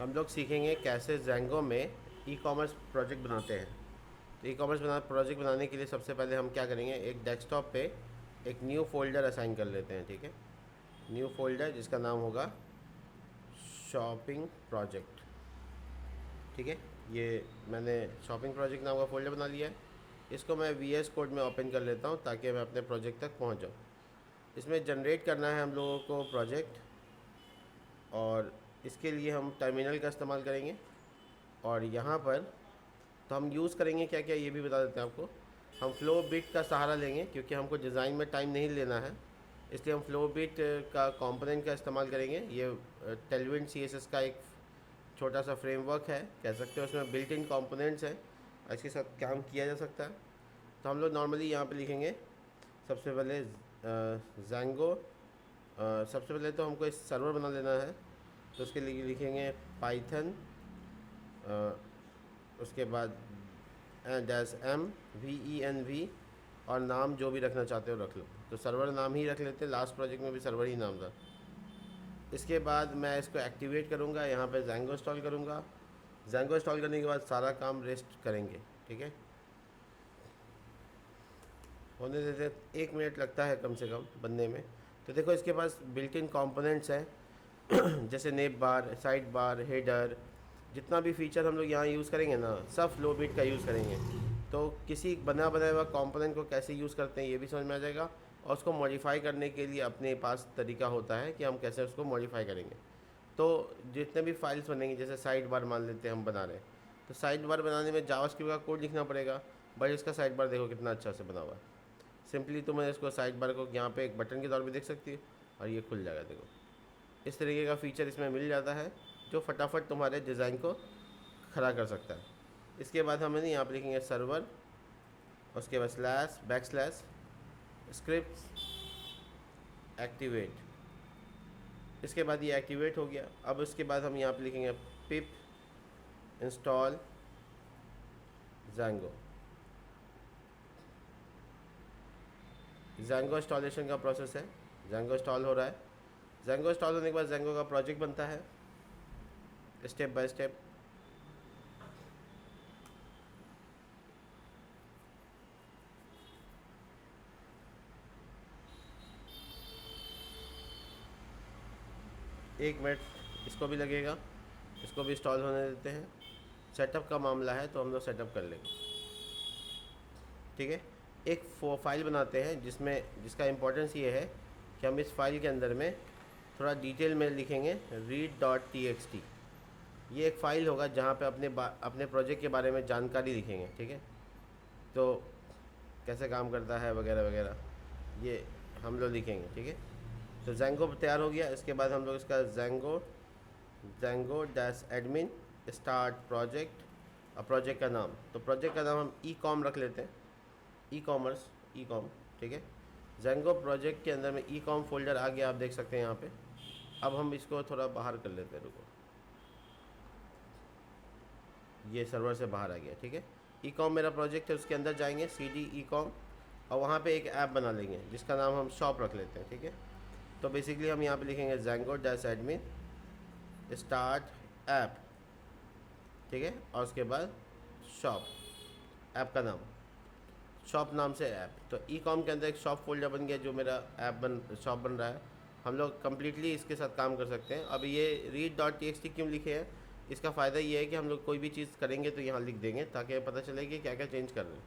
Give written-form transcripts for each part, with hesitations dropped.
हम लोग सीखेंगे कैसे ज़ेंगो में ई कॉमर्स प्रोजेक्ट बनाते हैं। तो ई कॉमर्स प्रोजेक्ट बनाने के लिए सबसे पहले हम क्या करेंगे, एक डेस्कटॉप पे एक न्यू फोल्डर असाइन कर लेते हैं। ठीक है, न्यू फोल्डर जिसका नाम होगा शॉपिंग प्रोजेक्ट। ठीक है, ये मैंने शॉपिंग प्रोजेक्ट नाम का फोल्डर बना लिया है। इसको मैं वी एस कोड में ओपन कर लेता हूँ ताकि मैं अपने प्रोजेक्ट तक पहुँच जाऊँ। इसमें जनरेट करना है हम लोगों को प्रोजेक्ट, और इसके लिए हम टर्मिनल का इस्तेमाल करेंगे। और यहाँ पर तो हम यूज़ करेंगे क्या क्या ये भी बता देते हैं आपको। हम फ्लो बिट का सहारा लेंगे क्योंकि हमको डिज़ाइन में टाइम नहीं लेना है, इसलिए हम फ्लो बिट का कंपोनेंट का इस्तेमाल करेंगे। ये टेलविंड CSS का एक छोटा सा फ्रेमवर्क है कह सकते हो, उसमें बिल्ट इन कंपोनेंट्स हैं, इसके साथ काम किया जा सकता है। तो हम लोग नॉर्मली यहाँ पे लिखेंगे सबसे पहले ज़ेंगो। सबसे पहले तो हमको इस सर्वर बना लेना है, तो उसके लिए लिखेंगे पाइथन, उसके बाद -MVENV, और नाम जो भी रखना चाहते हो रख लो। तो सर्वर नाम ही रख लेते, लास्ट प्रोजेक्ट में भी सर्वर ही नाम था। इसके बाद मैं इसको एक्टिवेट करूँगा, यहाँ पे ज़ेंगो इंस्टॉल करूँगा। ज़ेंगो इंस्टॉल करने के बाद सारा काम रेस्ट करेंगे। ठीक है, होने देते, 1 मिनट लगता है कम से कम बनने में। तो देखो इसके पास बिल्ट इन कंपोनेंट्स हैं जैसे नेप बार, साइड बार, हेडर, जितना भी फीचर हम लोग यहाँ यूज़ करेंगे ना, सब फ्लो बिट का यूज़ करेंगे। तो किसी बना बनाया हुआ कंपोनेंट को कैसे यूज़ करते हैं ये भी समझ में आ जाएगा, और उसको मॉडिफाई करने के लिए अपने पास तरीका होता है कि हम कैसे उसको मॉडिफाई करेंगे। तो जितने भी फाइल्स बनेंगी, जैसे साइड बार मान लेते हैं हम बना रहे हैं, तो साइड बार बनाने में जावास्क्रिप्ट का कोड लिखना पड़ेगा। बट इसका साइड बार देखो कितना अच्छा से बना हुआ है। सिंपली तो मैं इसको साइड बार को यहाँ पे एक बटन के तौर पे देख सकती है, और ये खुल जाएगा। देखो इस तरीके का फीचर इसमें मिल जाता है जो फटाफट तुम्हारे डिज़ाइन को खड़ा कर सकता है। इसके बाद हमें यहाँ पे लिखेंगे सर्वर, उसके बाद स्लैश बैकस्लैश स्क्रिप्ट एक्टिवेट। इसके बाद ये एक्टिवेट हो गया। अब इसके बाद हम यहाँ पे लिखेंगे पिप इंस्टॉल ज़ेंगो। ज़ेंगो इंस्टॉलेशन का प्रोसेस है, ज़ेंगो इंस्टॉल हो रहा है। ज़ेंगो इंस्टॉल होने के बाद ज़ेंगो का प्रोजेक्ट बनता है स्टेप बाय स्टेप। एक मिनट इसको भी लगेगा, इसको भी इंस्टॉल होने देते हैं। सेटअप का मामला है तो हम लोग सेटअप कर लेंगे। ठीक है, एक फाइल बनाते हैं जिसका इम्पोर्टेंस ये है कि हम इस फाइल के अंदर में थोड़ा डिटेल में लिखेंगे read.txt। ये एक फ़ाइल होगा जहाँ पे अपने प्रोजेक्ट के बारे में जानकारी लिखेंगे। ठीक है, तो कैसे काम करता है वगैरह वगैरह ये हम लोग लिखेंगे। ठीक है, तो ज़ेंगो तैयार हो गया। इसके बाद हम लोग इसका ज़ेंगो डैश एडमिन स्टार्ट प्रोजेक्ट, और प्रोजेक्ट का नाम, तो प्रोजेक्ट का नाम हम ई कॉम रख लेते हैं, ई कॉमर्स, ई कॉम। ठीक है, ज़ेंगो प्रोजेक्ट के अंदर में ई कॉम फोल्डर आ गया, आप देख सकते हैं यहाँ पे। अब हम इसको थोड़ा बाहर कर लेते हैं, रुको, ये सर्वर से बाहर आ गया। ठीक है, ई कॉम मेरा प्रोजेक्ट है, उसके अंदर जाएंगे CD ई कॉम, और वहाँ पे एक ऐप बना लेंगे जिसका नाम हम शॉप रख लेते हैं। ठीक है, तो बेसिकली हम यहाँ पे लिखेंगे ज़ेंगो डैश एडमिन स्टार्ट ऐप। ठीक है, और उसके बाद शॉप, ऐप का नाम शॉप नाम से ऐप। तो ई कॉम के अंदर एक शॉप फोल्डर बन गया जो मेरा शॉप बन रहा है। हम लोग कम्प्लीटली इसके साथ काम कर सकते हैं। अब ये read.txt क्यों लिखे हैं, इसका फ़ायदा ये है कि हम लोग कोई भी चीज़ करेंगे तो यहाँ लिख देंगे ताकि पता चले कि क्या क्या चेंज कर रहे हैं।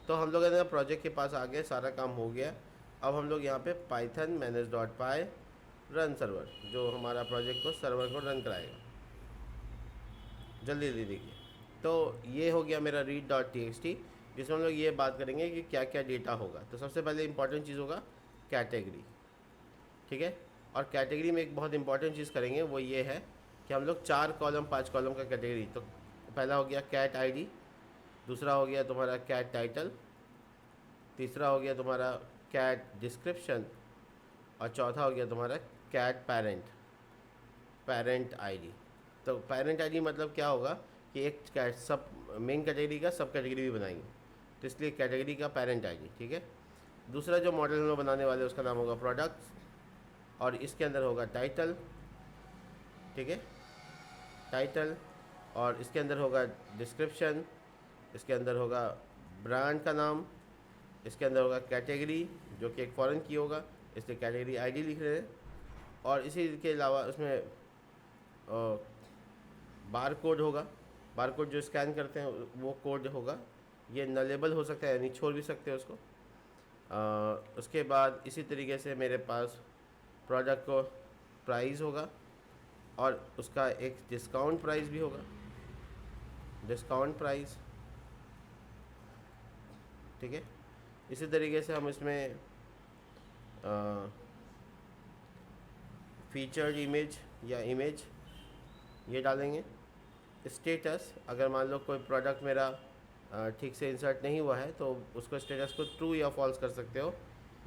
तो हम लोग ना प्रोजेक्ट के पास आ गए, सारा काम हो गया। अब हम लोग यहाँ पे पाइथन manage.py रन सर्वर, जो हमारा प्रोजेक्ट को सर्वर को रन कराएगा। जल्दी जल्दी देखिए, तो ये हो गया मेरा read.txt, जिसमें हम लोग ये बात करेंगे कि क्या क्या डेटा होगा। तो सबसे पहले इंपॉर्टेंट चीज़ होगा कैटेगरी। ठीक है, और कैटेगरी में एक बहुत इंपॉर्टेंट चीज़ करेंगे, वो ये है कि हम लोग 4 कॉलम 5 कॉलम का कैटेगरी। तो पहला हो गया कैट ID, दूसरा हो गया तुम्हारा कैट टाइटल, तीसरा हो गया तुम्हारा कैट डिस्क्रिप्शन, और चौथा हो गया तुम्हारा कैट पेरेंट ID। तो पेरेंट ID मतलब क्या होगा कि एक कैट सब मेन कैटेगरी का सब कैटेगरी भी बनाएंगे, तो इसलिए कैटेगरी का पेरेंट ID। ठीक है, दूसरा जो मॉडल हम लोग बनाने वाले हैं उसका नाम होगा प्रोडक्ट्स, और इसके अंदर होगा टाइटल। ठीक है, टाइटल, और इसके अंदर होगा डिस्क्रिप्शन, इसके अंदर होगा ब्रांड का नाम, इसके अंदर होगा कैटेगरी जो कि एक फ़ॉरेन की होगा, इसलिए कैटेगरी आईडी लिख रहे हैं। और इसी के अलावा उसमें बार कोड होगा, बार कोड जो स्कैन करते हैं वो कोड होगा, ये नलेबल हो सकता है यानी छोड़ भी सकते हैं उसको। उसके बाद इसी तरीके से मेरे पास प्रोडक्ट को प्राइस होगा और उसका एक डिस्काउंट प्राइस भी होगा, डिस्काउंट प्राइस, ठीक है। इसी तरीके से हम इसमें फीचर्ड इमेज या इमेज ये डालेंगे। स्टेटस, अगर मान लो कोई प्रोडक्ट मेरा ठीक से इंसर्ट नहीं हुआ है तो उसको स्टेटस को ट्रू या फॉल्स कर सकते हो।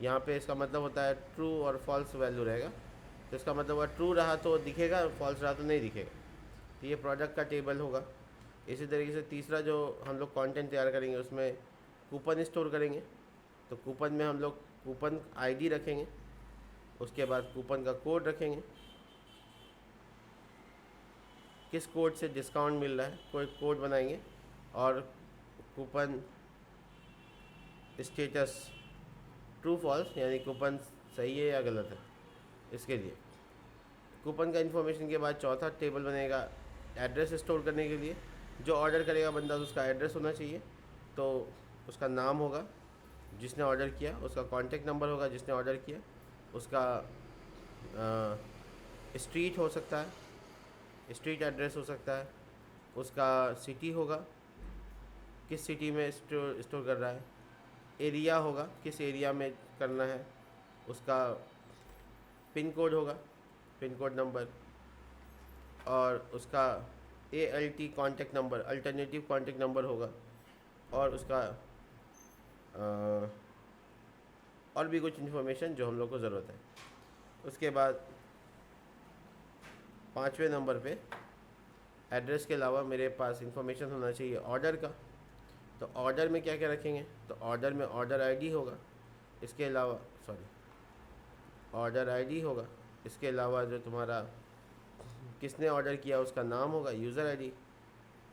यहाँ पे इसका मतलब होता है ट्रू और फॉल्स वैल्यू रहेगा, तो इसका मतलब हुआ ट्रू रहा तो दिखेगा, फॉल्स रहा तो नहीं दिखेगा। तो ये प्रोडक्ट का टेबल होगा। इसी तरीके से तीसरा जो हम लोग कंटेंट तैयार करेंगे उसमें कूपन स्टोर करेंगे, तो कूपन में हम लोग कूपन आईडी रखेंगे, उसके बाद कूपन का कोड रखेंगे, किस कोड से डिस्काउंट मिल रहा है कोई कोड बनाएंगे, और कूपन स्टेटस ट्रू फॉल्स यानी कूपन सही है या गलत है, इसके लिए कूपन का इन्फॉर्मेशन के बाद चौथा टेबल बनेगा एड्रेस स्टोर करने के लिए। जो ऑर्डर करेगा बंदा तो उसका एड्रेस होना चाहिए, तो उसका नाम होगा जिसने ऑर्डर किया, उसका कॉन्टैक्ट नंबर होगा जिसने ऑर्डर किया, उसका स्ट्रीट हो सकता है, स्ट्रीट एड्रेस हो सकता है, उसका सिटी होगा किस सिटी में स्टोर कर रहा है, एरिया होगा किस एरिया में करना है, उसका पिन कोड होगा, पिन कोड नंबर, और उसका ALT contact number, alternative contact number होगा, और उसका और भी कुछ इन्फॉर्मेशन जो हम लोग को ज़रूरत है। उसके बाद 5वें नंबर पे एड्रेस के अलावा मेरे पास इंफॉर्मेशन होना चाहिए ऑर्डर का। तो ऑर्डर में क्या क्या रखेंगे, तो ऑर्डर में ऑर्डर आईडी होगा, इसके अलावा ऑर्डर आईडी होगा, इसके अलावा जो तुम्हारा किसने ऑर्डर किया उसका नाम होगा, यूज़र आईडी।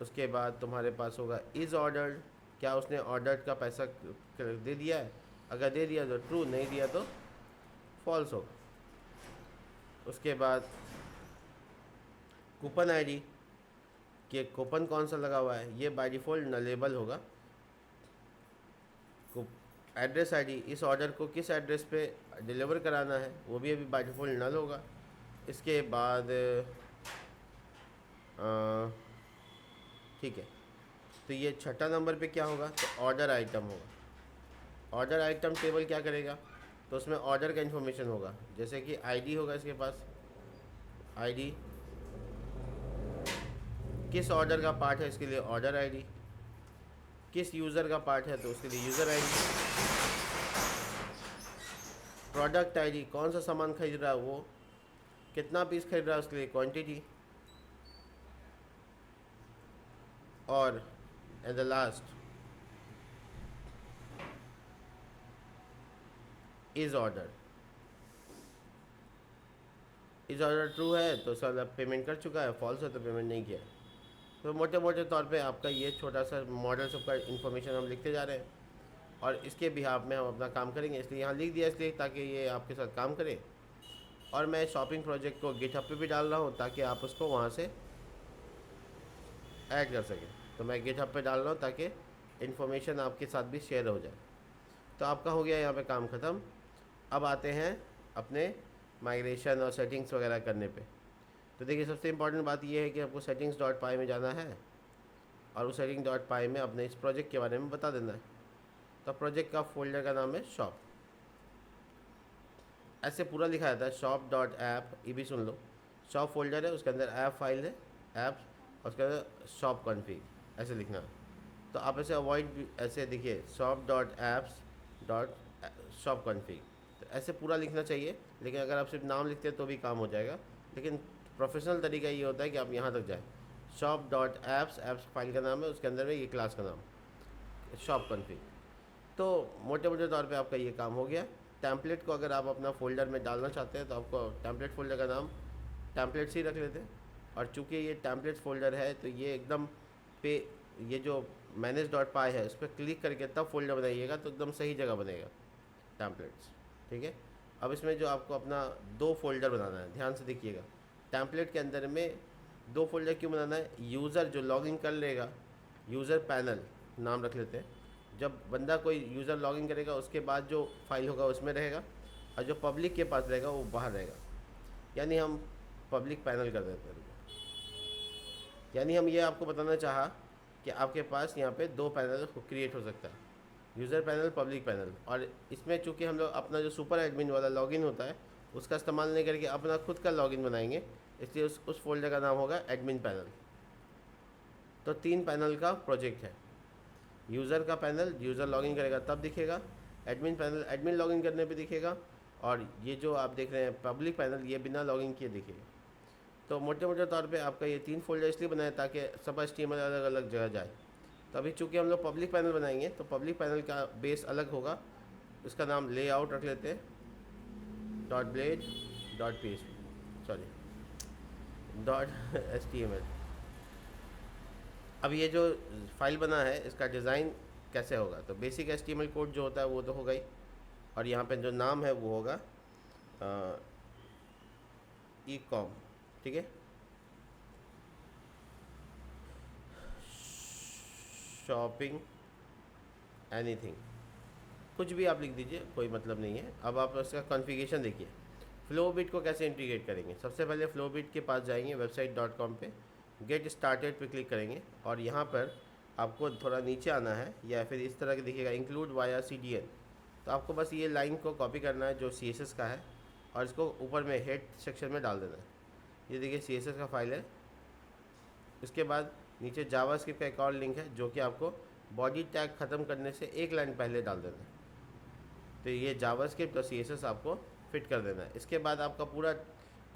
उसके बाद तुम्हारे पास होगा इज़ ऑर्डर्ड, क्या उसने ऑर्डर का पैसा दे दिया है, अगर दे दिया तो ट्रू, नहीं दिया तो फॉल्स होगा। उसके बाद कूपन आईडी कि कूपन कौन सा लगा हुआ है, ये बाय डिफ़ॉल्ट नलेबल होगा। एड्रेस आईडी, इस ऑर्डर को किस एड्रेस पे डिलीवर कराना है वो भी अभी बाय डिफ़ॉल्ट नल होगा। इसके बाद ठीक है, तो ये छठा नंबर पे क्या होगा, तो ऑर्डर आइटम होगा। ऑर्डर आइटम टेबल क्या करेगा, तो उसमें ऑर्डर का इन्फॉर्मेशन होगा, जैसे कि आईडी होगा इसके पास, आईडी किस ऑर्डर का पार्ट है इसके लिए ऑर्डर आईडी, किस यूज़र का पार्ट है तो उसके लिए यूज़र आईडी, प्रोडक्ट आईडी कौन सा सामान खरीद रहा है वो, कितना पीस खरीद रहा है उसके लिए क्वांटिटी, और at the last is order. Is order true है तो सर पेमेंट कर चुका है, फॉल्स है तो पेमेंट नहीं किया। तो मोटे मोटे तौर पे आपका ये छोटा सा मॉडल सबका इन्फॉर्मेशन हम लिखते जा रहे हैं, और इसके बिहाफ में हम अपना काम करेंगे, इसलिए यहाँ लिख दिया इसलिए ताकि ये आपके साथ काम करे। और मैं शॉपिंग प्रोजेक्ट को गिटहब पे भी डाल रहा हूँ ताकि आप उसको वहाँ से ऐड कर सकें। तो मैं गिटहब पे डाल रहा हूँ ताकि इन्फॉर्मेशन आपके साथ भी शेयर हो जाए। तो आपका हो गया यहाँ पे काम ख़त्म। अब आते हैं अपने माइग्रेशन और सेटिंग्स वगैरह करने पे। तो देखिए सबसे इम्पॉर्टेंट बात यह है कि आपको settings.py में जाना है और उस settings.py में अपने इस प्रोजेक्ट के बारे में बता देना है। तो प्रोजेक्ट का फोल्डर का नाम है शॉप, ऐसे पूरा लिखा जाता है shop.app, ये भी सुन लो। शॉप फोल्डर है, उसके अंदर ऐप फाइल है, ऐप्स, और उसके अंदर शॉप कॉन्फ़िग ऐसे लिखना है। तो आप ऐसे अवॉइड, ऐसे देखिए shop.apps.shopconfig, तो ऐसे पूरा लिखना चाहिए। लेकिन अगर आप सिर्फ नाम लिखते हैं तो भी काम हो जाएगा, लेकिन प्रोफेशनल तरीका ये होता है कि आप यहाँ तक जाएँ। shop.apps, ऐप्स फाइल का नाम है, उसके अंदर में ये क्लास का नाम शॉप कॉन्फ़िग। तो मोटे मोटे तौर पे आपका ये काम हो गया। टेम्पलेट को अगर आप अपना फ़ोल्डर में डालना चाहते हैं तो आपको टेम्पलेट फ़ोल्डर का नाम टेम्पलेट्स ही रख लेते हैं। और चूँकि ये टेम्पलेट्स फोल्डर है तो ये एकदम पे ये जो manage.py है उस पर क्लिक करके तब फोल्डर बनाइएगा तो एकदम सही जगह बनेगा टेम्पलेट्स। ठीक है, अब इसमें जो आपको अपना 2 फोल्डर बनाना है, ध्यान से देखिएगा। टेम्पलेट के अंदर में 2 फोल्डर क्यों बनाना है? यूज़र जो लॉगिन कर लेगा, यूज़र पैनल नाम रख लेते हैं, जब बंदा कोई यूज़र लॉगिन करेगा उसके बाद जो फाइल होगा उसमें रहेगा, और जो पब्लिक के पास रहेगा वो बाहर रहेगा। यानी हम पब्लिक पैनल कर देते हैं। यानी हम ये आपको बताना चाहा कि आपके पास यहाँ पे 2 पैनल क्रिएट हो सकता है, यूज़र पैनल, पब्लिक पैनल। और इसमें चूँकि हम लोग अपना जो सुपर एडमिन वाला लॉगिन होता है उसका इस्तेमाल नहीं करके अपना खुद का लॉगिन बनाएंगे, इसलिए उस फोल्डर का नाम होगा एडमिन पैनल। तो 3 पैनल का प्रोजेक्ट है। यूज़र का पैनल, यूज़र लॉगिन करेगा तब दिखेगा। एडमिन पैनल, एडमिन लॉगिन करने पे दिखेगा। और ये जो आप देख रहे हैं पब्लिक पैनल, ये बिना लॉगिन किए दिखेगा। तो मोटे मोटे तौर पे आपका ये 3 फोल्डर इसलिए बनाया ताकि सब HTML अलग अलग जगह जाए। तो अभी चूँकि हम लोग पब्लिक पैनल बनाएंगे तो पब्लिक पैनल का बेस अलग होगा, उसका नाम लेआउट रख लेते हैं, .blade.php, सॉरी .html। अब ये जो फाइल बना है इसका डिज़ाइन कैसे होगा? तो बेसिक HTML कोड जो होता है वो तो होगा ही, और यहाँ पे जो नाम है वो होगा ecom। ठीक है, शॉपिंग एनीथिंग, कुछ भी आप लिख दीजिए, कोई मतलब नहीं है। अब आप इसका कॉन्फ़िगरेशन देखिए। फ्लोबिट को कैसे इंटीग्रेट करेंगे? सबसे पहले फ्लोबिट के पास जाएंगे, website.com पे गेट स्टार्टेड पे क्लिक करेंगे, और यहाँ पर आपको थोड़ा नीचे आना है, या फिर इस तरह के दिखेगा इंक्लूड वाया CDN। तो आपको बस ये लाइन को कॉपी करना है जो CSS का है, और इसको ऊपर में हेड सेक्शन में डाल देना है। ये देखिए CSS का फाइल है। इसके बाद नीचे जावास्क्रिप्ट का एक और लिंक है जो कि आपको बॉडी टैग ख़त्म करने से 1 लाइन पहले डाल देना है। तो ये जावास्क्रिप्ट और CSS आपको फिट कर देना है। इसके बाद आपका पूरा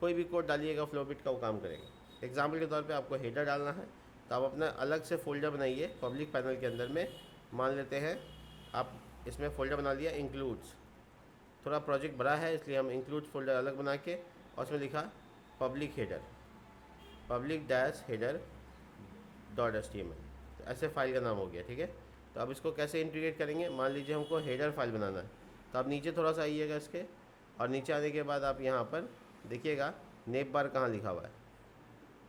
कोई भी कोड डालिएगा फ्लोबिट का वो काम करेगा। एग्जाम्पल के तौर पे आपको हेडर डालना है, तो आप अपना अलग से फोल्डर बनाइए पब्लिक पैनल के अंदर में। मान लेते हैं आप इसमें फ़ोल्डर बना लिया इंक्लूड्स, थोड़ा प्रोजेक्ट बड़ा है इसलिए हम इंक्लूड्स फोल्डर अलग बना के, और उसमें लिखा पब्लिक हेडर, public-header.html। तो ऐसे फाइल का नाम हो गया। ठीक है, तो अब इसको कैसे इंटीग्रेट करेंगे? मान लीजिए हमको हेडर फाइल बनाना है, तो आप नीचे थोड़ा सा आइएगा इसके, और नीचे आने के बाद आप यहाँ पर देखिएगा नेप बार कहाँ लिखा हुआ है।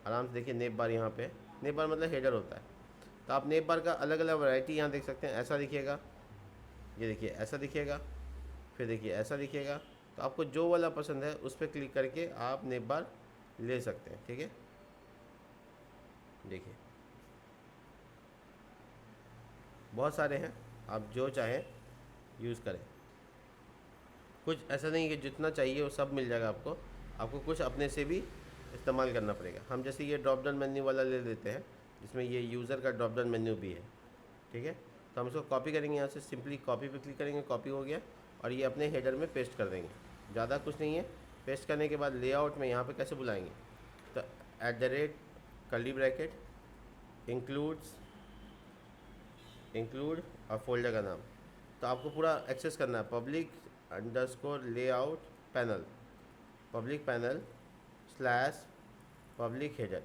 आराम से देखिए नेप बार यहाँ पे, नेप बार मतलब हेडर होता है। तो आप नेप बार का अलग अलग वैरायटी यहाँ देख सकते हैं। ऐसा दिखेगा, ये देखिए ऐसा दिखेगा, फिर देखिए ऐसा दिखेगा। तो आपको जो वाला पसंद है उस पर क्लिक करके आप नेप बार ले सकते हैं। ठीक है, देखिए बहुत सारे हैं, आप जो चाहें यूज़ करें। कुछ ऐसा नहीं कि जितना चाहिए वो सब मिल जाएगा आपको, आपको कुछ अपने से भी इस्तेमाल करना पड़ेगा। हम जैसे ये ड्रॉप डाउन मेन्यू वाला ले लेते हैं जिसमें ये यूज़र का ड्रॉप डाउन मेन्यू भी है। ठीक है, तो हम इसको कॉपी करेंगे, यहाँ से सिंपली कॉपी पे क्लिक करेंगे, कॉपी हो गया, और ये अपने हेडर में पेस्ट कर देंगे। ज़्यादा कुछ नहीं है। पेस्ट करने के बाद लेआउट में यहाँ पे कैसे बुलाएंगे? तो @ ब्रैकेट इंक्लूड और फोल्डर का नाम। तो आपको पूरा एक्सेस करना है, public_layout panel, public panel / public header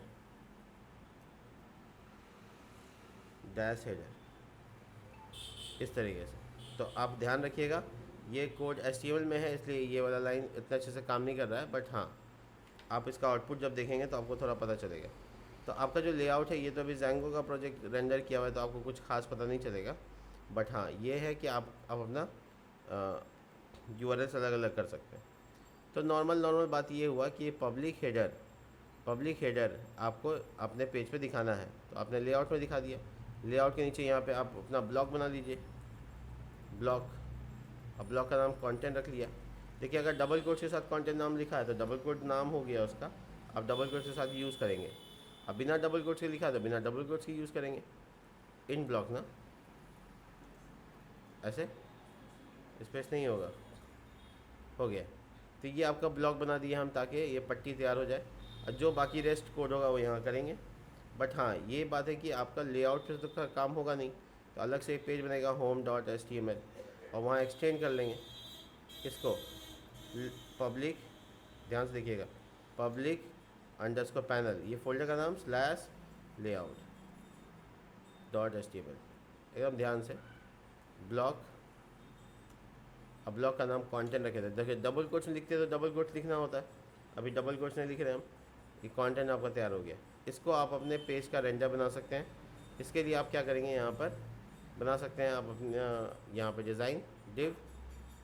-header, इस तरीके से। तो आप ध्यान रखिएगा ये कोड HTML में है इसलिए ये वाला लाइन इतना अच्छे से काम नहीं कर रहा है, बट हाँ आप इसका आउटपुट जब देखेंगे तो आपको थोड़ा पता चलेगा। तो आपका जो लेआउट है ये तो अभी Django का प्रोजेक्ट रेंडर किया हुआ है तो आपको कुछ खास पता नहीं चलेगा, बट हाँ ये है कि आप अपना URLs अलग अलग कर सकते हैं। तो नॉर्मल बात ये हुआ कि ये पब्लिक हेडर आपको अपने पेज पे दिखाना है, तो आपने लेआउट में दिखा दिया। लेआउट के नीचे यहाँ पे आप अपना ब्लॉक बना लीजिए, ब्लॉक, अब ब्लॉक का नाम कंटेंट रख लिया। देखिए अगर डबल कोट के साथ कंटेंट नाम लिखा है तो डबल कोट नाम हो गया उसका, अब डबल कोट के साथ यूज़ करेंगे। अब बिना डबल कोट के लिखा है तो बिना डबल कोट के यूज़ करेंगे। इन ब्लॉक ना, ऐसे स्पेस नहीं होगा, हो गया। तो ये आपका ब्लॉक बना दिया हम ताकि ये पट्टी तैयार हो जाए, और जो बाकी रेस्ट कोड होगा वो यहाँ करेंगे। बट हाँ ये बात है कि आपका लेआउट पे तो काम होगा नहीं, तो अलग से एक पेज बनेगा home.html, और वहाँ एक्सटेंड कर लेंगे इसको पब्लिक, ध्यान से देखिएगा, public अंडरस्कोर पैनल, ये फोल्डर का नाम स्लैश लेआउट डॉट HTML, एकदम ध्यान से। ब्लॉक, अब ब्लॉक का नाम कंटेंट रखे थे। देखिए डबल कोट्स में लिखते हैं तो डबल कोट्स लिखना होता है, अभी डबल कोट्स नहीं लिख रहे हम। ये कंटेंट आपका तैयार हो गया। इसको आप अपने पेज का रेंडर बना सकते हैं। इसके लिए आप क्या करेंगे, यहाँ पर बना सकते हैं आप अपने यहाँ पर डिज़ाइन डिव,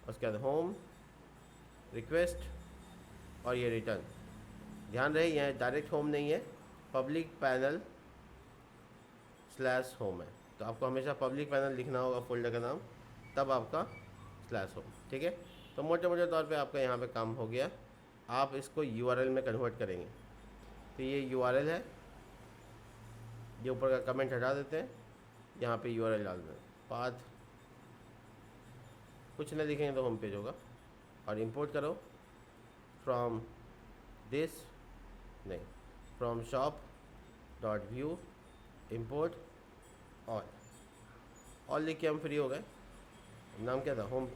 उसके बाद होम, रिक्वेस्ट और ये रिटर्न। ध्यान रहे यहाँ डायरेक्ट होम नहीं है, पब्लिक पैनल स्लैश होम है, तो आपको हमेशा पब्लिक पैनल लिखना होगा फोल्डर का नाम, तब आपका स्लैश होम। ठीक है, तो मोटे मोटे तौर पे आपका यहाँ पे काम हो गया। आप इसको URL में कन्वर्ट करेंगे, तो ये URL है, ये ऊपर का कमेंट हटा देते हैं, यहाँ पे URL डाल दें, पाथ कुछ नहीं लिखेंगे तो होम पेज होगा। और इंपोर्ट करो फ्रॉम दिस, नहीं, from shop dot view import all लिख के हम फ्री हो गए। नाम क्या था, होम।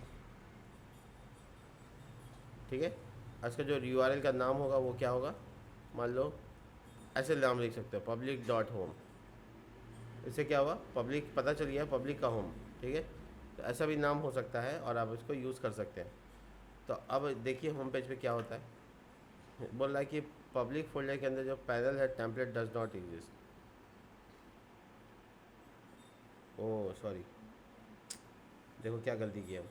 ठीक है, इसका जो URL का नाम होगा वो क्या होगा, मान लो ऐसे नाम लिख सकते हो, पब्लिक डॉट होम। इससे क्या हुआ, पब्लिक पता चल गया, पब्लिक का होम। ठीक है, तो ऐसा भी नाम हो सकता है और आप इसको यूज़ कर सकते हैं। तो अब देखिए होम पेज पे क्या होता है, बोल रहा है कि पब्लिक फोल्डर के अंदर जो पैनल है template does not exist. Oh sorry, देखो क्या गलती की हम,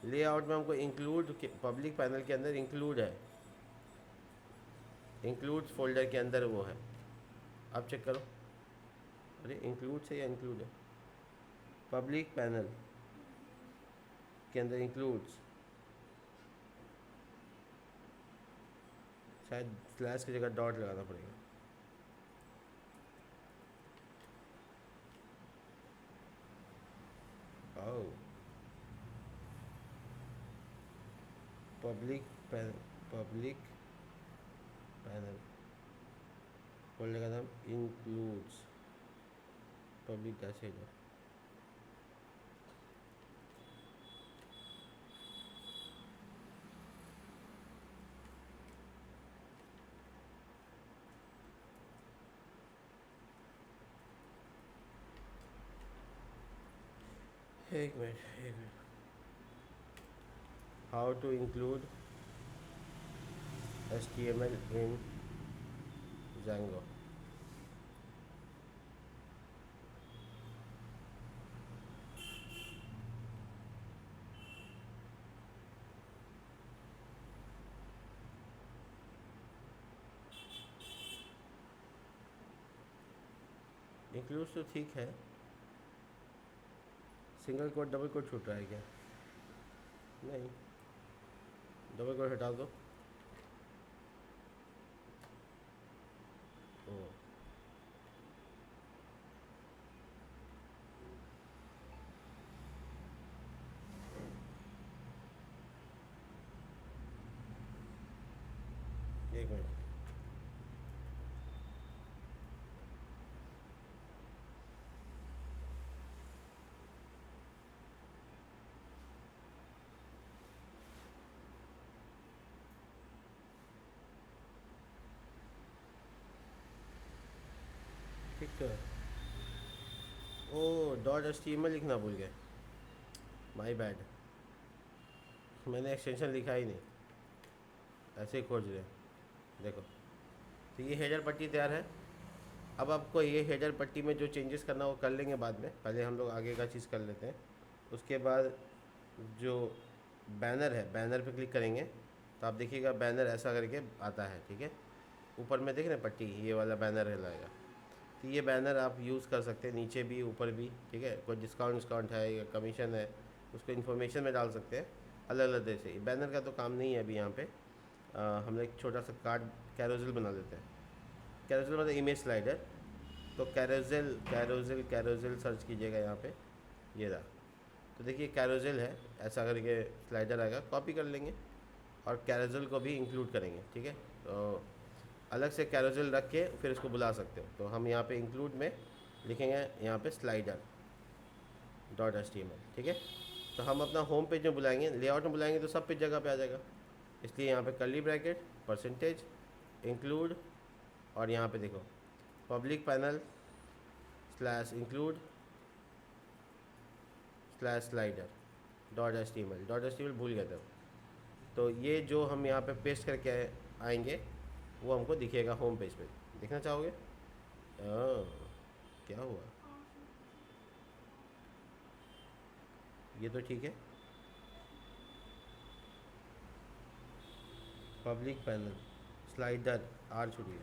लेआउट में हमको इंक्लूड, पब्लिक पैनल के अंदर इंक्लूड है, इंक्लूड फोल्डर के अंदर वो है। अब चेक करो, अरे इंक्लूड से या इंक्लूड है, पब्लिक पैनल के अंदर इंक्लूड्स, शायद स्लैश की जगह डॉट लगाना पड़ेगा। Oh, public public panel folder का नाम इंक्लूड्स पब्लिक डैश हेडर। एक minute, how to include HTML in Django। Include तो ठीक है, सिंगल कोट डबल कोट छूट रहा है क्या, नहीं, डबल कोट हटा दो। ओ, एक मिनट, ठीक तो है। ओ .html लिखना भूल गए, माय बैड, मैंने एक्सटेंशन लिखा ही नहीं, ऐसे ही खोज रहे हैं। देखो, तो ये हेडर पट्टी तैयार है। अब आपको ये हेडर पट्टी में जो चेंजेस करना वो कर लेंगे बाद में, पहले हम लोग आगे का चीज़ कर लेते हैं। उसके बाद जो बैनर है, बैनर पे क्लिक करेंगे तो आप देखिएगा बैनर ऐसा करके आता है। ठीक है, ऊपर में देख रहे हैं पट्टी, ये वाला बैनर है लाएगा, तो ये बैनर आप यूज़ कर सकते हैं, नीचे भी ऊपर भी। ठीक है, कोई डिस्काउंट है या कमीशन है, उसको इन्फॉर्मेशन में डाल सकते हैं अलग अलग तरह से। बैनर का तो काम नहीं है अभी यहाँ पे। हम एक छोटा सा कार्ड कैरोजल बना लेते हैं। कैरोजल मतलब इमेज स्लाइडर, तो कैरोजल कैरोजल कैरोजल सर्च कीजिएगा यहाँ पे, ये रहा। तो देखिए कैरोजल है, ऐसा करके स्लाइडर आएगा, कॉपी कर लेंगे और कैरोजल को भी इंक्लूड करेंगे। ठीक है, तो अलग से कैरोजल रख के फिर इसको बुला सकते हो। तो हम यहाँ पे इंक्लूड में लिखेंगे यहाँ पे स्लाइडर डॉट HTML। ठीक है, तो हम अपना होम पेज में बुलाएंगे, लेआउट में बुलाएंगे तो सब पे जगह पे आ जाएगा, इसलिए यहाँ पे कर्ली ब्रैकेट परसेंटेज इंक्लूड और यहाँ पे देखो public panel slash include slash slider dot H T M L भूल गए थे। तो ये जो हम यहाँ पे पेस्ट करके आएंगे वो हमको दिखेगा होम पेज पे। देखना चाहोगे? क्या हुआ? ये तो ठीक है। पब्लिक पैनल स्लाइडर आर छुड़िए।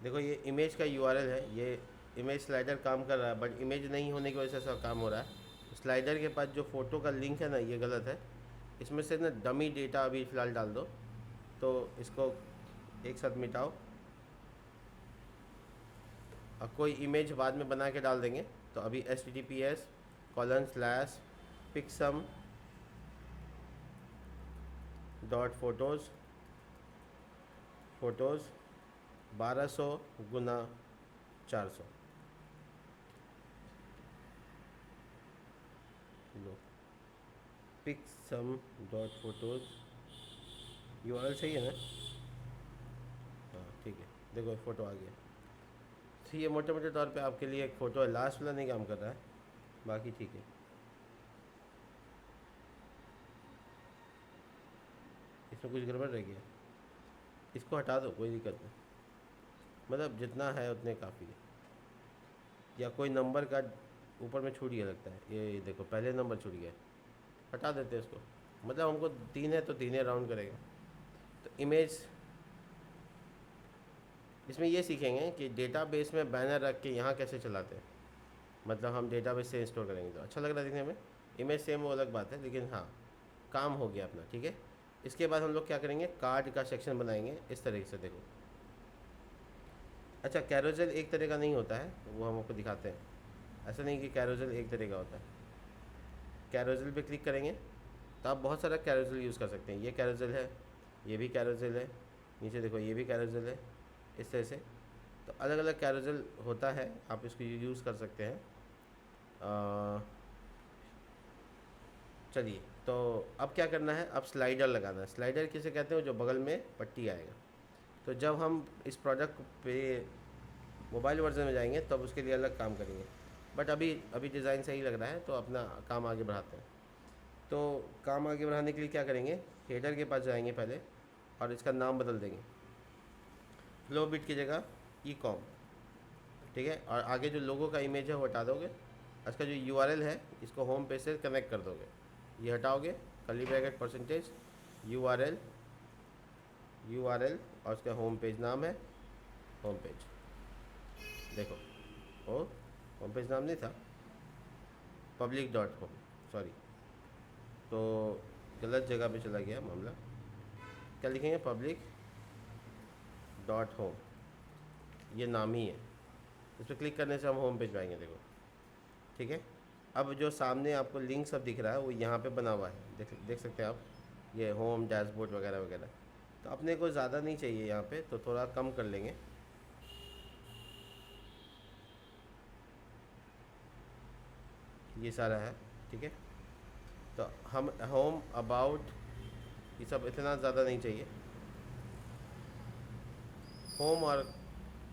देखो ये इमेज का यूआरएल है, ये इमेज स्लाइडर काम कर रहा है बट इमेज नहीं होने की वजह से ऐसा काम हो रहा है। स्लाइडर के पास जो फ़ोटो का लिंक है ना ये गलत है। इसमें से ना डमी डेटा अभी फ़िलहाल डाल दो, तो इसको एक साथ मिटाओ और कोई इमेज बाद में बना के डाल देंगे। तो अभी https://pixum डॉट फोटोज़ 1200x400 लो पिक्सम डॉट फोटोज़ यूआरएल सही है ना? हाँ ठीक है, देखो फ़ोटो आ गया। तो ये मोटे मोटे तौर पे आपके लिए एक फ़ोटो है, लास्ट वाला नहीं काम कर रहा है, बाकी ठीक है। इसमें कुछ गड़बड़ रह गया, इसको हटा दो, कोई दिक्कत नहीं, मतलब जितना है उतने काफ़ी है। या कोई नंबर का ऊपर में छूट गया लगता है, ये देखो पहले नंबर छूट गया, हटा देते हैं इसको। मतलब हमको 3 है तो 3 राउंड करेगा। तो इमेज इसमें ये सीखेंगे कि डेटाबेस में बैनर रख के यहाँ कैसे चलाते हैं। मतलब हम डेटाबेस से इंस्टॉल करेंगे तो अच्छा लग रहा है दिखने में। इमेज सेम वो अलग बात है, लेकिन हाँ काम हो गया अपना, ठीक है। इसके बाद हम लोग क्या करेंगे, कार्ड का सेक्शन बनाएंगे इस तरीके से, देखो। अच्छा कैरोसेल एक तरह का नहीं होता है, वो हम आपको दिखाते हैं। ऐसा नहीं कि कैरोसेल एक तरह का होता है। कैरोसेल पे क्लिक करेंगे तो आप बहुत सारा कैरोसेल यूज़ कर सकते हैं। ये कैरोसेल है, ये भी कैरोसेल है, नीचे देखो ये भी कैरोसेल है, इस तरह से। तो अलग अलग कैरोसेल होता है, आप इसको यूज़ कर सकते हैं। चलिए तो अब क्या करना है, अब स्लाइडर लगाना है। स्लाइडर किसे कहते हैं, जो बगल में पट्टी आएगा। तो जब हम इस प्रोडक्ट पे मोबाइल वर्जन में जाएंगे तब तो उसके लिए अलग काम करेंगे, बट अभी डिज़ाइन सही लग रहा है तो अपना काम आगे बढ़ाते हैं। तो काम आगे बढ़ाने के लिए क्या करेंगे, हेडर के पास जाएंगे पहले और इसका नाम बदल देंगे, फ्लो बिट की जगह ई कॉम, ठीक है। और आगे जो लोगो का इमेज है वो हटा दोगे, इसका जो यूआरएल है इसको होम पेज से कनेक्ट कर दोगे, ये हटाओगे, कर्ली ब्रैकेट परसेंटेज यूआरएल और उसका होम पेज नाम है होम पेज। देखो ओ होम पेज नाम नहीं था, पब्लिक डॉट होम, सॉरी, तो गलत जगह पे चला गया मामला। क्या लिखेंगे, पब्लिक डॉट होम, ये नाम ही है। इस पर क्लिक करने से हम होम पेज पाएंगे, देखो, ठीक है। अब जो सामने आपको लिंक सब दिख रहा है वो यहाँ पे बना हुआ है, देख सकते हैं आप, ये होम डैशबोर्ड वगैरह वगैरह। तो अपने को ज़्यादा नहीं चाहिए यहाँ पे, तो थोड़ा कम कर लेंगे। ये सारा है, ठीक है। तो हम होम अबाउट ये सब इतना ज़्यादा नहीं चाहिए। होम और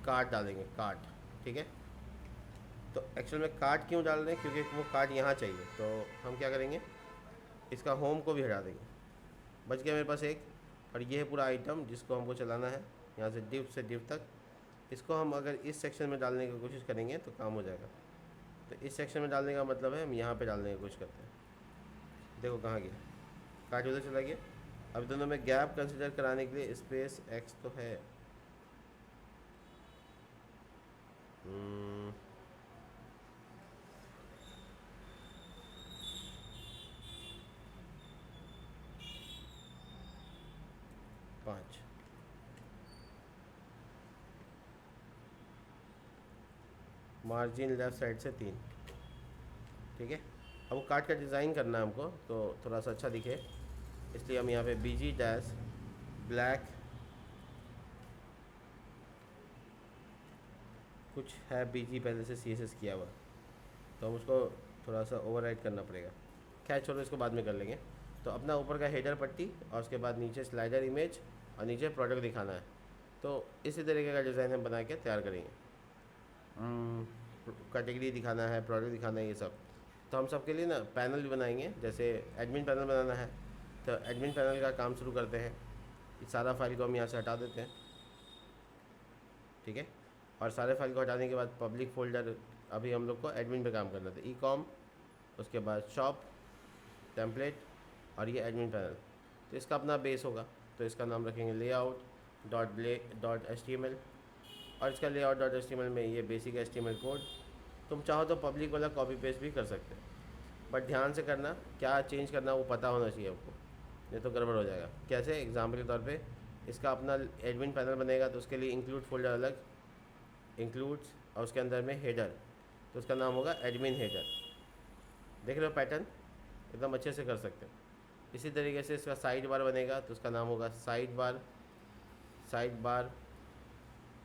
कार्ड डालेंगे, कार्ड, ठीक है। तो एक्चुअल में कार्ड क्यों डाल रहे हैं, क्योंकि वो कार्ड यहाँ चाहिए। तो हम क्या करेंगे, इसका होम को भी हटा देंगे, बच गया मेरे पास एक। और ये है पूरा आइटम जिसको हमको चलाना है, यहाँ से डिव तक। इसको हम अगर इस सेक्शन में डालने की कोशिश करेंगे तो काम हो जाएगा। तो इस सेक्शन में डालने का मतलब है हम यहाँ पे डालने की कोशिश करते हैं। देखो कहाँ गया, कार्ड उधर चला गया। अब दोनों में गैप कंसिडर कराने के लिए स्पेस एक्स तो है। पाँच, मार्जिन लेफ़्ट साइड से 3, ठीक है। अब वो कार्ड का डिज़ाइन करना है हमको, तो थोड़ा सा अच्छा दिखे, इसलिए हम यहाँ पे BG डैश ब्लैक कुछ है, BG पहले से CSS किया हुआ, तो हम उसको थोड़ा सा ओवरराइड करना पड़ेगा। खैर छोड़ो, इसको बाद में कर लेंगे। तो अपना ऊपर का हेडर पट्टी और उसके बाद नीचे स्लाइडर इमेज और नीचे प्रोडक्ट दिखाना है। तो इसी तरीके का डिज़ाइन हम बना के तैयार करेंगे। कैटेगरी दिखाना है, प्रोडक्ट दिखाना है, ये सब। तो हम सबके लिए ना पैनल भी बनाएंगे। जैसे एडमिन पैनल बनाना है तो एडमिन पैनल का काम शुरू करते हैं। इस सारा फाइल को हम यहाँ से हटा देते हैं, ठीक है। और सारे फाइल को हटाने के बाद पब्लिक फोल्डर, अभी हम लोग को एडमिन पे काम करना था, ई कॉम, उसके बाद शॉप, टेम्पलेट और ये एडमिन पैनल। तो इसका अपना बेस होगा, तो इसका नाम रखेंगे layout.html। और इसका layout.html में ये बेसिक HTML कोड। तुम चाहो तो पब्लिक वाला कॉपी पेस्ट भी कर सकते हैं, बट ध्यान से करना, क्या चेंज करना वो पता होना चाहिए आपको, नहीं तो गड़बड़ हो जाएगा। कैसे? एग्जाम्पल के तौर पे इसका अपना एडमिन पैनल बनेगा तो उसके लिए इंक्लूड फोल्डर अलग, इंक्लूड्स, और उसके अंदर में हेडर, तो उसका नाम होगा एडमिन हेडर। देख रहे हो पैटर्न? एकदम अच्छे से कर सकते हो। इसी तरीके से इसका साइड बार बनेगा तो उसका नाम होगा साइड बार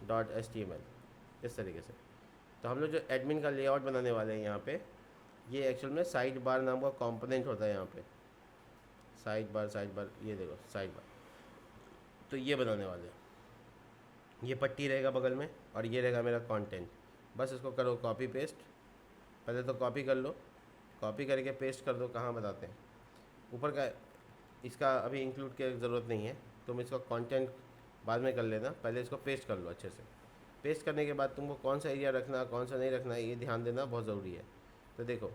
.html, इस तरीके से। तो हम लोग जो एडमिन का लेआउट बनाने वाले हैं यहाँ पे, ये एक्चुअल में साइड बार नाम का कंपोनेंट होता है यहाँ पे। साइड बार, ये देखो साइड बार, तो ये बनाने वाले हैं। ये पट्टी रहेगा बगल में और ये रहेगा मेरा कंटेंट। बस इसको करो कॉपी पेस्ट, पहले तो कॉपी कर लो, कॉपी करके पेस्ट कर दो। कहाँ बताते हैं? ऊपर का, इसका अभी इंक्लूड की ज़रूरत नहीं है, तुम इसका कंटेंट बाद में कर लेना, पहले इसको पेस्ट कर लो अच्छे से। पेस्ट करने के बाद तुमको कौन सा एरिया रखना, कौन सा नहीं रखना है, ये ध्यान देना बहुत ज़रूरी है। तो देखो,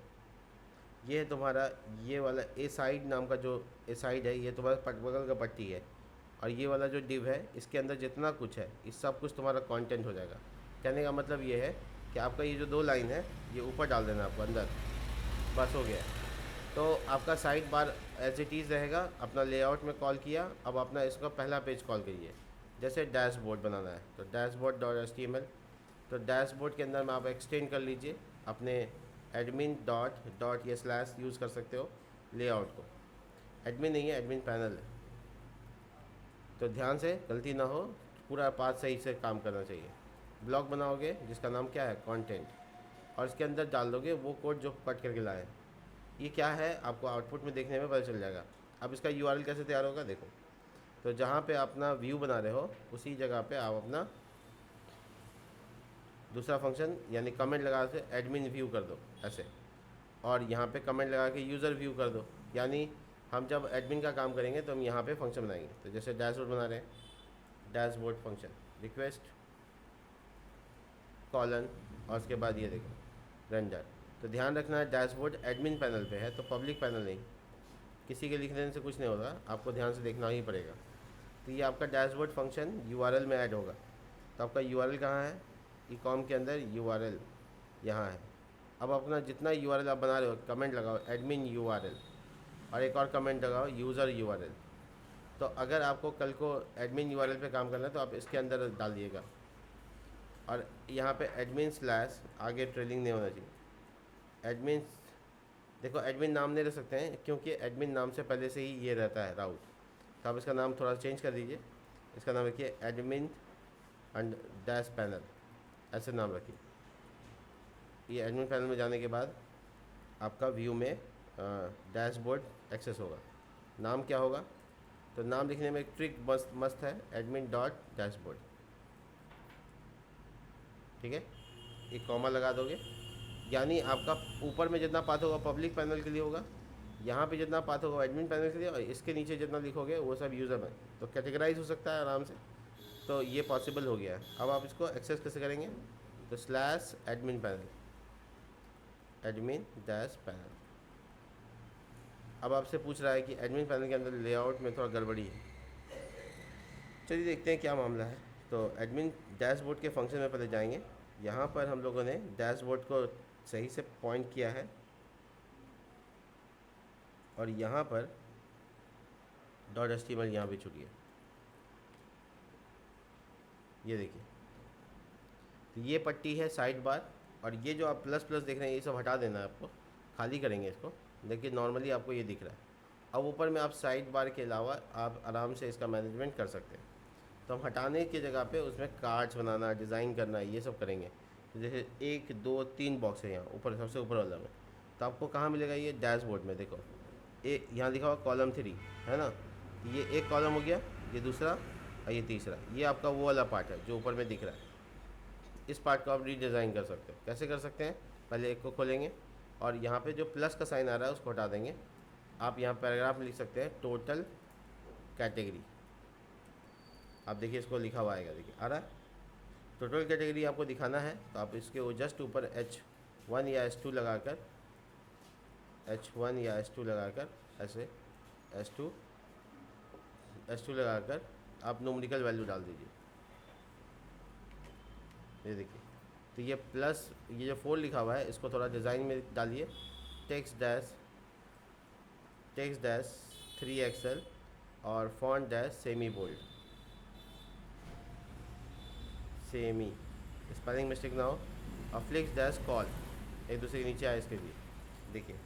ये है तुम्हारा, ये वाला ए साइड नाम का जो ए साइड है, ये तुम्हारा बगल का पट्टी है। और ये वाला जो डिव है, इसके अंदर जितना कुछ है, इस सब कुछ तुम्हारा कंटेंट हो जाएगा। कहने का मतलब ये है कि आपका ये जो 2 लाइन है, ये ऊपर डाल देना आपको अंदर, बस हो गया। तो आपका side bar as it is रहेगा। अपना लेआउट में कॉल किया, अब अपना इसका पहला पेज कॉल करिए। जैसे डैशबोर्ड बनाना है तो dashboard.html, तो डैशबोर्ड के अंदर में आप एक्सटेंड कर लीजिए अपने एडमिन डॉट ये स्लैश यूज़ कर सकते हो लेआउट को। एडमिन नहीं है, एडमिन पैनल है। तो ध्यान से गलती ना हो, पूरा पाथ सही से काम करना चाहिए। ब्लॉग बनाओगे जिसका नाम क्या है, कंटेंट, और इसके अंदर डाल दोगे वो कोड जो कट करके लाए। ये क्या है आपको आउटपुट में देखने में पता चल जाएगा। अब इसका URL कैसे तैयार होगा देखो। तो जहाँ पे अपना व्यू बना रहे हो उसी जगह पे आप अपना दूसरा फंक्शन यानी कमेंट लगा के एडमिन व्यू कर दो ऐसे, और यहाँ पे कमेंट लगा के यूज़र व्यू कर दो। यानी हम जब एडमिन का काम करेंगे तो हम यहाँ पे फंक्शन बनाएंगे। तो जैसे डैशबोर्ड बना रहे हैं, डैशबोर्ड फंक्शन रिक्वेस्ट कॉलन, और उसके बाद ये देखो रेंडर। तो ध्यान रखना है डैशबोर्ड एडमिन पैनल पे है, तो पब्लिक पैनल नहीं। किसी के लिख देने से कुछ नहीं होगा, आपको ध्यान से देखना ही पड़ेगा। तो ये आपका डैशबोर्ड फंक्शन URL में ऐड होगा। तो आपका URL कहाँ है? ecom के अंदर URL यहाँ है। अब अपना जितना URL आप बना रहे हो, कमेंट लगाओ एडमिन URL, और एक और कमेंट लगाओ यूज़र URL। तो अगर आपको कल को एडमिन URL पे काम करना है तो आप इसके अंदर डाल दिएगा। और यहाँ पे एडमिन स्लैश, आगे ट्रेलिंग नहीं होना चाहिए। एडमिन, देखो एडमिन नाम नहीं रख सकते हैं क्योंकि एडमिन नाम से पहले से ही ये रहता है राउट। तो आप इसका नाम थोड़ा चेंज कर दीजिए, इसका नाम रखिए एडमिन एंड डैश पैनल, ऐसे नाम रखिए। ये एडमिन पैनल में जाने के बाद आपका व्यू में डैशबोर्ड एक्सेस होगा। नाम क्या होगा? तो नाम लिखने में एक ट्रिक मस्त है, एडमिन डॉट डैशबोर्ड, ठीक है। एक कॉमा लगा दोगे, यानी आपका ऊपर में जितना पाथ होगा पब्लिक पैनल के लिए होगा, यहाँ पे जितना पाथ होगा एडमिन पैनल के लिए, और इसके नीचे जितना लिखोगे वो सब यूज़र में। तो कैटेगराइज हो सकता है आराम से। तो ये पॉसिबल हो गया है। अब आप इसको एक्सेस कैसे करेंगे? तो slash admin panel, admin dash panel. अब आपसे पूछ रहा है कि एडमिन पैनल के अंदर लेआउट में थोड़ा गड़बड़ी है, चलिए देखते हैं क्या मामला है। तो एडमिन डैशबोर्ड के फंक्शन में पहले जाएंगे। यहाँ पर हम लोगों ने डैशबोर्ड को सही से पॉइंट किया है, और यहाँ पर .html यहाँ भी छुटी है, ये देखिए। तो ये पट्टी है साइड बार, और ये जो आप प्लस प्लस देख रहे हैं ये सब हटा देना है आपको, खाली करेंगे इसको। देखिए नॉर्मली आपको ये दिख रहा है। अब ऊपर में आप साइड बार के अलावा आप आराम से इसका मैनेजमेंट कर सकते हैं। तो हम हटाने की जगह पे उसमें कार्ड्स बनाना, डिज़ाइन करना, ये सब करेंगे। तो जैसे 1 2 3 बॉक्स है यहाँ ऊपर, सबसे ऊपर वाला में। तो आपको कहाँ मिलेगा? ये डैशबोर्ड में देखो, यहाँ लिखा हुआ कॉलम 3 है ना, ये एक कॉलम हो गया, ये दूसरा, और ये तीसरा, ये आपका वो वाला पार्ट है जो ऊपर में दिख रहा है। इस पार्ट को आप रीडिज़ाइन कर सकते हो। कैसे कर सकते हैं? पहले एक को खोलेंगे और यहाँ पे जो प्लस का साइन आ रहा है उसको हटा देंगे। आप यहाँ पैराग्राफ में लिख सकते हैं टोटल कैटेगरी। आप देखिए इसको लिखा हुआ आएगा, देखिए आ रहा है। टोटल कैटेगरी आपको दिखाना है तो आप इसके वो जस्ट ऊपर H1 या H2 लगाकर, H1 या H2 लगाकर ऐसे H2 लगाकर आप न्यूमेरिकल वैल्यू डाल दीजिए। ये देखिए, तो ये प्लस, ये जो 4 लिखा हुआ है इसको थोड़ा डिज़ाइन में डालिए। टेक्स्ट डैश 3 XL और font dash semi bold, semi, spelling mistake ना हो। और फ्लिक्स डैश कॉल, एक दूसरे के नीचे आए इसके लिए। देखिए,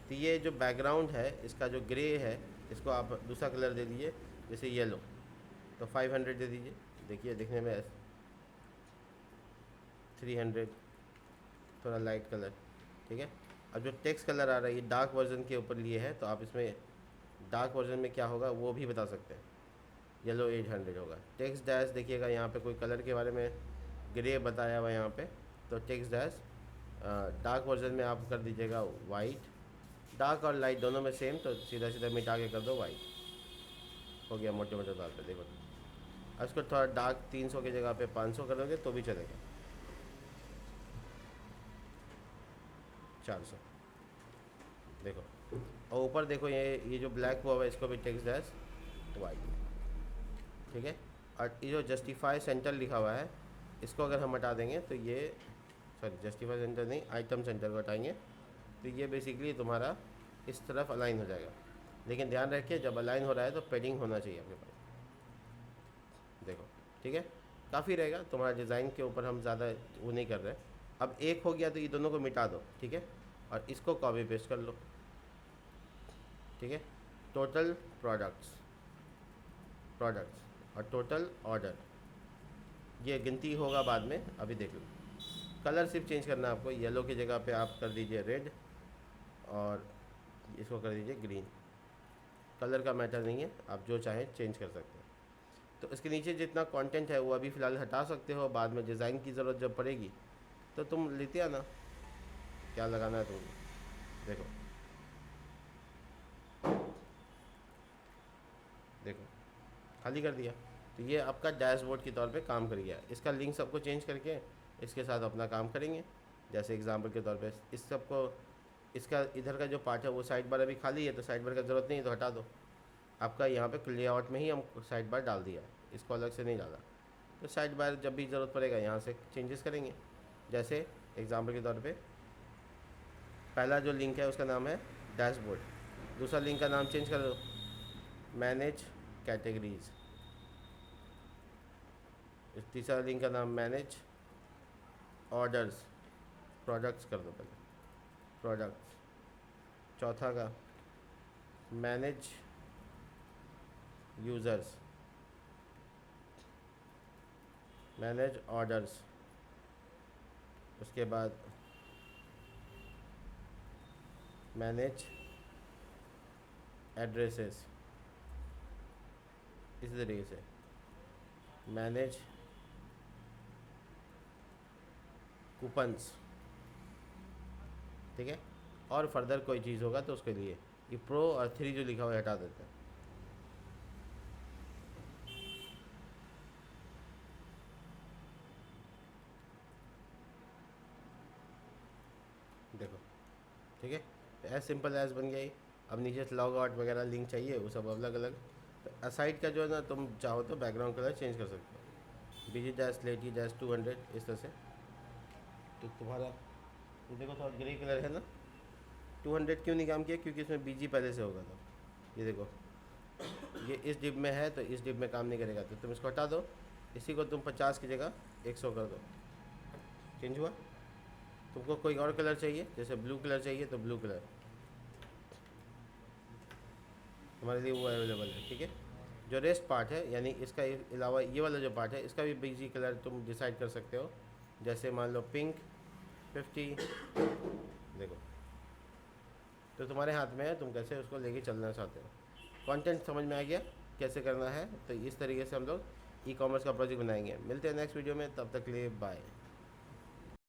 तो ये जो बैकग्राउंड है इसका जो ग्रे है इसको आप दूसरा कलर दे दीजिए, जैसे येलो, तो 500 दे दीजिए। देखिए दिखने में 300, थोड़ा लाइट कलर, ठीक है। अब जो टेक्स्ट कलर आ रहा है ये डार्क वर्जन के ऊपर लिए है, तो आप इसमें डार्क वर्जन में क्या होगा वो भी बता सकते हैं। येलो 800 होगा। टेक्स्ट डैश देखिएगा यहाँ पे कोई कलर के बारे में ग्रे बताया हुआ है यहाँ पे, तो टेक्स्ट डैश डार्क वर्जन में आप कर दीजिएगा वाइट। डार्क और लाइट दोनों में सेम, तो सीधा सीधा मिटा के कर दो वाइट। हो गया मोटे मोटे तौर पे। देखो अब इसको थोड़ा डार्क 300 की जगह पे 500 कर दोगे तो भी चलेगा। 400, देखो। और ऊपर देखो ये जो ब्लैक हुआ हुआ है इसको भी टेक्स्ट डैश वाइट, ठीक है। और ये जो जस्टिफाई सेंटर लिखा हुआ है इसको अगर हम हटा देंगे तो ये, सॉरी जस्टिफाई सेंटर नहीं, आइटम सेंटर को हटाएंगे तो ये बेसिकली तुम्हारा इस तरफ अलाइन हो जाएगा। लेकिन ध्यान रखिए जब अलाइन हो रहा है तो पेडिंग होना चाहिए आपके पास। देखो ठीक है, काफ़ी रहेगा। तुम्हारा डिज़ाइन के ऊपर हम ज़्यादा वो नहीं कर रहे। अब एक हो गया तो ये दोनों को मिटा दो, ठीक है, और इसको कॉपी पेस्ट कर लो, ठीक है। टोटल प्रोडक्ट्स और टोटल ऑर्डर, ये गिनती होगा बाद में, अभी देख लो। कलर सिर्फ चेंज करना है आपको, येलो की जगह पे आप कर दीजिए रेड और इसको कर दीजिए ग्रीन। कलर का मैटर नहीं है, आप जो चाहें चेंज कर सकते हैं। तो इसके नीचे जितना कंटेंट है वो अभी फ़िलहाल हटा सकते हो, बाद में डिज़ाइन की ज़रूरत जब पड़ेगी तो तुम लेते आना क्या लगाना है तुमको। देखो देखो खाली कर दिया, तो ये आपका डैशबोर्ड के तौर पे काम कर गया। इसका लिंक सबको चेंज करके इसके साथ अपना काम करेंगे। जैसे एग्जांपल के तौर पे इस सबको, इसका इधर का जो पार्ट है वो साइड बार अभी खाली है तो साइड बार का ज़रूरत नहीं है तो हटा दो। आपका यहाँ पे लेआउट में ही हम साइड बार डाल दिया है, इसको अलग से नहीं डाला। तो साइड बार जब भी ज़रूरत पड़ेगा यहाँ से चेंजेस करेंगे। जैसे एग्जांपल के तौर पे पहला जो लिंक है उसका नाम है डैशबोर्ड, दूसरा लिंक का नाम चेंज कर दो मैनेज कैटेगरीज, तीसरा लिंक का नाम मैनेज ऑर्डर्स, प्रोडक्ट्स कर दो पहले प्रोडक्ट्स, चौथा का मैनेज यूज़र्स, मैनेज ऑर्डर्स, उसके बाद मैनेज एड्रेसेस, इसी तरीके से मैनेज कूपन्स, ठीक है। और फर्दर कोई चीज़ होगा तो उसके लिए ये प्रो और 3 जो लिखा हुआ है हटा देते हैं। देखो ठीक है, एज सिंपल एज बन गया ये। अब नीचे से लॉग आउट वगैरह लिंक चाहिए वो सब अलग अलग। तो असाइड का जो है ना, तुम चाहो तो बैकग्राउंड कलर चेंज कर सकते हो, BG डैश लेटी डैश 200 इस तरह से। तो तुम्हारा ये देखो थोड़ा ग्रे कलर है ना, 200 क्यों नहीं काम किया, क्योंकि इसमें BG पहले से होगा था। ये देखो ये इस डिब में है तो इस डिब में काम नहीं करेगा, तो तुम इसको हटा दो, इसी को तुम 50 की जगह 100 कर दो, चेंज हुआ। तुमको कोई और कलर चाहिए, जैसे ब्लू कलर चाहिए तो ब्लू कलर हमारे लिए वो अवेलेबल है, ठीक है। जो रेस्ट पार्ट है यानी इसका अलावा ये वाला जो पार्ट है इसका भी BG कलर तुम डिसाइड कर सकते हो। जैसे मान लो पिंक 50, देखो तो तुम्हारे हाथ में है, तुम कैसे उसको लेके चलना चाहते हो। कंटेंट समझ में आ गया। कैसे करना है। तो इस तरीके से हम लोग ई कॉमर्स का प्रोजेक्ट बनाएंगे। मिलते हैं नेक्स्ट वीडियो में, तब तक के लिए बाय।